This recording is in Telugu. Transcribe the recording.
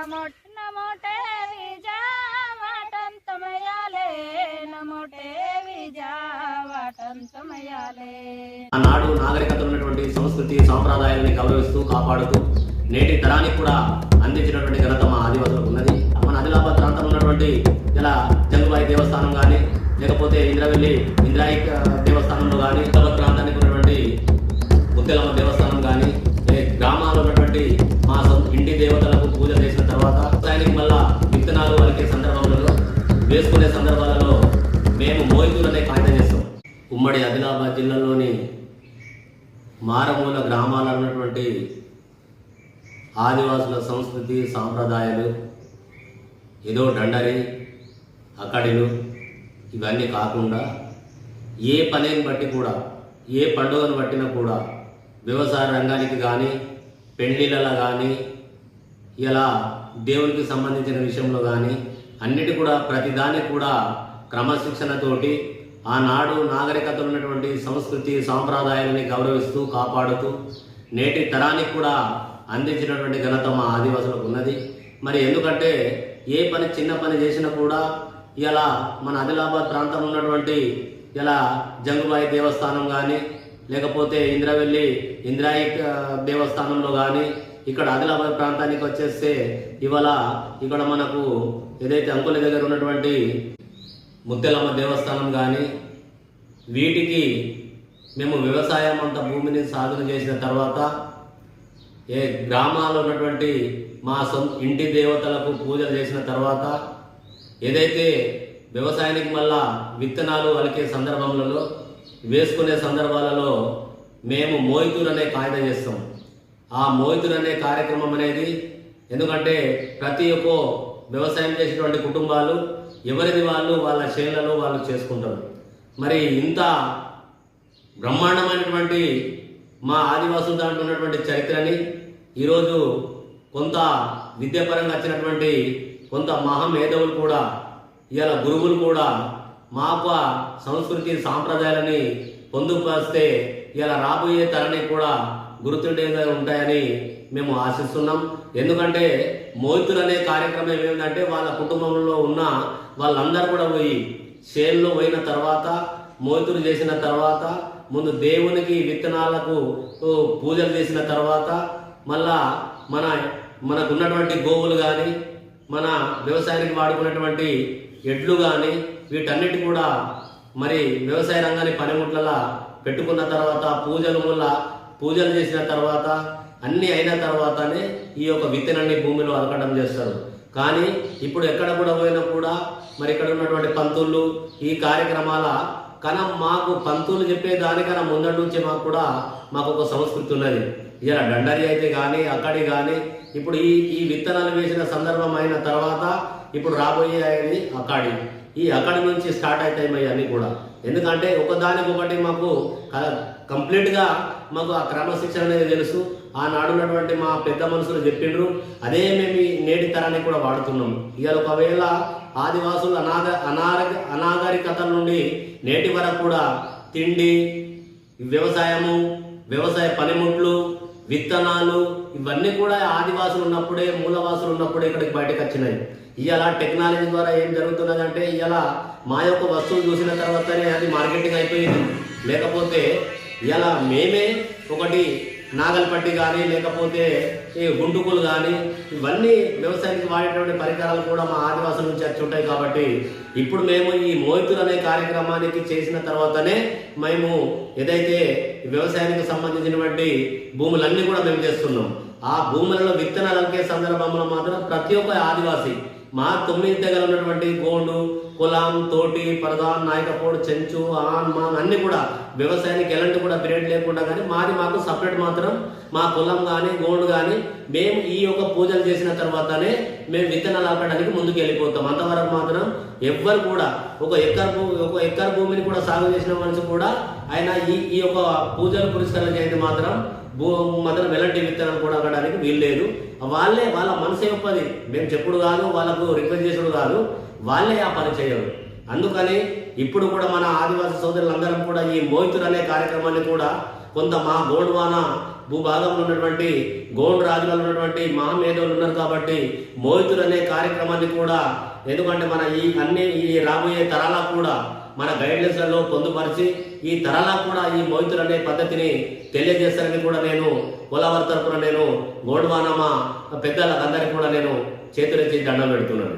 నమోటే విజావాటం తమయాలే నమోటే విజావాటం తమయాలే. ఆనాడు నాగరికత ఉన్నటువంటి సంస్కృతి సాంప్రదాయాలని గౌరవిస్తూ కాపాడుతూ నేటి తరానికి కూడా అందించినటువంటి ఘనత మా ఆదివాసులకు ఉన్నది. మన ఆదిలాబాద్ ప్రాంతంలో ఉన్నటువంటి ఇలా జంగుబాయి దేవస్థానం కానీ లేకపోతే ఇంద్రవెల్లి ఇంద్రాయి దేవస్థానంలో కానీ ప్రాంతానికి ఉన్నటువంటి ముత్యాలమ్మ దేవస్థానం కానీ గ్రామాల్లో ఉన్నటువంటి మా ఇంటి దేవతలకు పూజ చేసిన తర్వాత దానికి మళ్ళా విత్తనాలు వలికే సందర్భాలలో వేసుకునే సందర్భాలలో మేము మోయితూరు అనే కాయిదా చేస్తాం. ఉమ్మడి ఆదిలాబాద్ జిల్లాలోని మారుమూల గ్రామాల్లో ఉన్నటువంటి ఆదివాసుల సంస్కృతి సాంప్రదాయాలు ఏదో డండరి అక్కడిలు ఇవన్నీ కాకుండా ఏ పనిని బట్టి కూడా ఏ పండుగను బట్టినా కూడా వ్యవసాయ రంగానికి కానీ పెళ్లిళ్ళ కానీ ఇలా దేవునికి సంబంధించిన విషయంలో కానీ అన్నిటి కూడా ప్రతిదానికి కూడా క్రమశిక్షణతోటి ఆనాడు నాగరికత ఉన్నటువంటి సంస్కృతి సాంప్రదాయాలని గౌరవిస్తూ కాపాడుతూ నేటి తరానికి కూడా అందించినటువంటి ఘనత మా ఆదివాసులకు ఉన్నది. మరి ఎందుకంటే ఏ పని చిన్న పని చేసినా కూడా ఇలా మన ఆదిలాబాద్ ప్రాంతంలో ఉన్నటువంటి ఇలా జంగుబాయి దేవస్థానం కానీ లేకపోతే ఇంద్రవెల్లి ఇంద్రాయి దేవస్థానంలో కానీ ఇక్కడ ఆదిలాబాద్ ప్రాంతానికి వచ్చేస్తే ఇవాళ ఇక్కడ మనకు ఏదైతే అంకుల దగ్గర ఉన్నటువంటి ముత్యాలమ్మ దేవస్థానం కానీ వీటికి మేము వ్యవసాయం అంత భూమిని సాధన చేసిన తర్వాత ఏ గ్రామాల్లో ఉన్నటువంటి మా ఇంటి దేవతలకు పూజలు చేసిన తర్వాత ఏదైతే వ్యవసాయానికి మళ్ళా విత్తనాలు వలికే సందర్భంలో వేసుకునే సందర్భాలలో మేము మోయితూరు అనే కాయిదా చేస్తాం. ఆ మోయితూరు అనే కార్యక్రమం అనేది ఎందుకంటే ప్రతి ఒక్క వ్యవసాయం చేసేటువంటి కుటుంబాలు ఎవరిది వాళ్ళు వాళ్ళ చేనులలో వాళ్ళు చేసుకుంటారు. మరి ఇంత బ్రహ్మాండమైనటువంటి మా ఆదివాసులు దాంట్లో ఉన్నటువంటి చరిత్రని ఈరోజు కొంత విద్యాపరంగా వచ్చినటువంటి కొంత మహామేధవులు కూడా ఇవాళ గురువులు కూడా మా సంస్కృతి సాంప్రదాయాలని పొందుపరిస్తే ఇలా రాబోయే తరానికి కూడా గుర్తుండేగా ఉంటాయని మేము ఆశిస్తున్నాం. ఎందుకంటే మోయితూరు అనే కార్యక్రమం ఏమిటంటే వాళ్ళ కుటుంబంలో ఉన్న వాళ్ళందరూ కూడా పోయి చేనులో పోయిన తర్వాత మోయితూరు చేసిన తర్వాత ముందు దేవునికి విత్తనాలకు పూజలు చేసిన తర్వాత మళ్ళా మనకున్నటువంటి గోవులు కానీ మన వ్యవసాయానికి వాడుకున్నటువంటి ఎడ్లు కానీ వీటన్నిటి కూడా మరి వ్యవసాయ రంగాన్ని పనిముట్లలా పెట్టుకున్న తర్వాత పూజలు చేసిన తర్వాత అన్నీ అయిన తర్వాతనే ఈ యొక్క విత్తనాన్ని భూమిలో అలకడం చేస్తారు. కానీ ఇప్పుడు ఎక్కడ కూడా పోయినా కూడా మరి ఇక్కడ ఉన్నటువంటి పంతులు ఈ కార్యక్రమాల కన్నా మాకు పంతులు చెప్పే దానికన్నా ముందటి నుంచి మాకు ఒక సంస్కృతి ఉన్నది. ఇలా డండరి అయితే కానీ అక్కడి కానీ ఇప్పుడు ఈ విత్తనాలు వేసిన సందర్భం అయిన తర్వాత ఇప్పుడు రాబోయేది ఈ అక్కడి నుంచి స్టార్ట్ అవుతాయి మరి అన్నీ కూడా. ఎందుకంటే ఒకదానికొకటి మాకు కంప్లీట్గా మాకు ఆ క్రమశిక్షణ అనేది తెలుసు. ఆనాడు ఉన్నటువంటి మా పెద్ద మనుషులు చెప్పిండ్రు, అదే మేము నేటి తరానికి కూడా వాడుతున్నాం. ఇవాళ ఒకవేళ ఆదివాసులు అనాగరికతల నుండి నేటి వరకు కూడా తిండి, వ్యవసాయము, వ్యవసాయ పనిముట్లు, విత్తనాలు ఇవన్నీ కూడా ఆదివాసులు ఉన్నప్పుడే మూలవాసులు ఉన్నప్పుడే ఇక్కడికి బయటకు వచ్చినాయి. ఇవాళ టెక్నాలజీ ద్వారా ఏం జరుగుతున్నదంటే ఇవాళ మా యొక్క వస్తువులు చూసిన తర్వాతనే అది మార్కెటింగ్ అయిపోయింది. లేకపోతే ఇవాళ మేమే ఒకటి నాగల్పట్టి కానీ లేకపోతే ఈ గుంటుకులు కానీ ఇవన్నీ వ్యవసాయానికి వాడేటువంటి పరికరాలు కూడా మా ఆదివాసుల నుంచి వచ్చి ఉంటాయి. కాబట్టి ఇప్పుడు మేము ఈ మోయితూరు అనే కార్యక్రమానికి చేసిన తర్వాతనే మేము ఏదైతే వ్యవసాయానికి సంబంధించినటువంటి భూములన్నీ కూడా మేము చేస్తున్నాం. ఆ భూములలో విత్తనాలు అలికే సందర్భంలో మాత్రం ప్రతి ఒక్క ఆదివాసి మా 9 దగ్గర ఉన్నటువంటి గోండు, కులాం, తోటి, ప్రధాన్, నాయకపోడు, చెంచు, ఆన్, మాన్ అన్నీ కూడా వ్యవసాయానికి ఎలాంటి కూడా పీరియడ్ లేకుండా కానీ మాకు సపరేట్ మాత్రం మా కులం కానీ గోండు కానీ మేము ఈ యొక్క పూజలు చేసిన తర్వాతనే మేము విత్తనాలు ఆపడానికి ముందుకు వెళ్ళిపోతాం. అంతవరకు మాత్రం ఎవ్వరు కూడా ఒక ఎక్కర్ భూమిని కూడా సాగు చేసిన మనిషి కూడా ఆయన ఈ యొక్క పూజలు పురస్కరణ చేయండి మాత్రం ఎలాంటి విత్తనాలు కూడా ఆగడానికి వీల్లేదు. వాళ్ళ మనసు చెప్పది, మేము చెప్పుడు కాదు, వాళ్ళకు రిక్వెస్ట్ చేసుడు కాదు, వాళ్ళే ఆ పని చేయరు. అందుకని ఇప్పుడు కూడా మన ఆదివాసీ సోదరులందరం కూడా ఈ మోయితూరు అనే కార్యక్రమాన్ని కూడా కొంత మా గోడ్వాన భూభాగంలో ఉన్నటువంటి గోండ్ రాజులలో ఉన్నటువంటి మహామేధవులు ఉన్నారు కాబట్టి మోయితులు అనే కార్యక్రమాన్ని కూడా, ఎందుకంటే మన ఈ రాబోయే తరాలకు కూడా మన గైడ్లైన్స్లలో పొందుపరిచి ఈ తరాలకు కూడా ఈ మోయితులు అనే పద్ధతిని తెలియజేస్తారని కూడా నేను కులవారి తరపున నేను గోండ్వానమ్మ పెద్దలకు అందరికీ కూడా నేను చేతులెత్తి దండం పెడుతున్నాను.